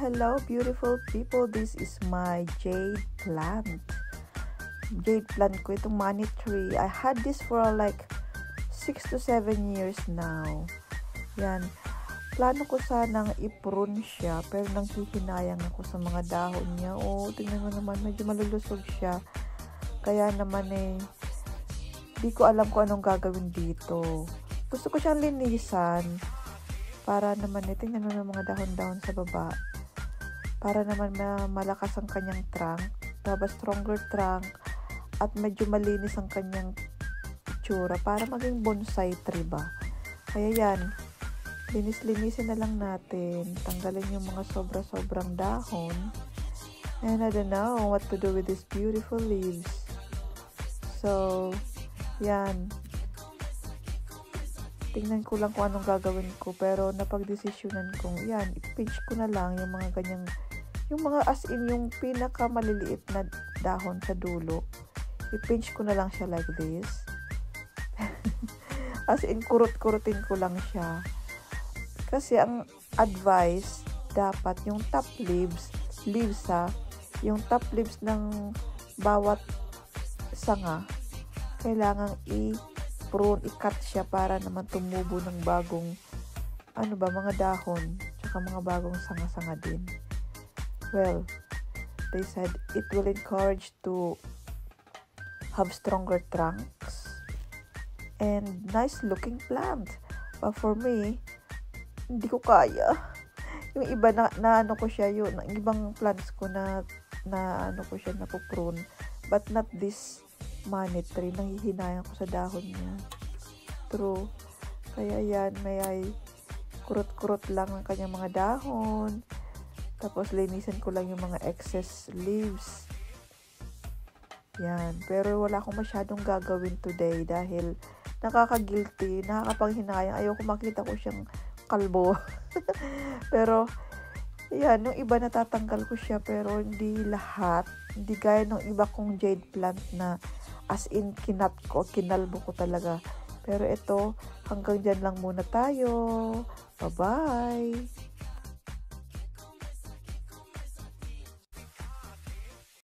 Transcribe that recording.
hello, beautiful people. This is my jade plant. Jade plant ko, itong money tree. I had this for like 6 to 7 years now. Yan. Plano ko sanang i-prune siya, pero nanghihinayang ako sa mga dahon niya. Oh, tingnan mo naman, medyo malulusog siya. Kaya naman di ko alam kung anong gagawin dito. Gusto ko siyang linisan. Para naman, tingnan mo ng mga dahon-dahon sa baba. Para naman malakas ang kanyang trunk. Stronger trunk. At medyo malinis ang kanyang itsura. Para maging bonsai tree ba. Kaya yan. Linis-linisin na lang natin. Tanggalin yung mga sobra-sobrang dahon. And I don't know what to do with these beautiful leaves. So, yan. Tingnan ko lang kung anong gagawin ko. Pero napag-desisyonan kong, yan, i-pinch ko na lang yung mga ganyang, yung mga as in, yung pinaka-maliliit na dahon sa dulo. I-pinch ko na lang siya like this. As in, kurut-kurutin ko lang siya. Kasi ang advice, dapat yung top leaves yung top leaves ng bawat sanga, kailangang i-prune, i-cut siya para naman tumubo ng bagong, mga dahon, tsaka mga bagong sanga-sanga din. Well, they said it will encourage to have stronger trunks and nice looking plant. But for me, hindi ko kaya. Yung iba na ko siya yun, ang ibang plants ko na ko siya napuprune, but not this money tree. Nanghihinayang ko sa dahon niya. True. Kaya yan, may kurot-kurot lang ang kanyang mga dahon. Tapos linisan ko lang yung mga excess leaves. Yan. Pero wala akong masyadong gagawin today dahil nakaka-guilty, nakakapanghinayang. Ayoko makita ko siyang kalbo. Pero yan, yung iba natatanggal ko siya, pero hindi lahat. Hindi gaya ng iba kong jade plant na as in kinalbo ko talaga. Pero ito, hanggang dyan lang muna tayo. Bye-bye!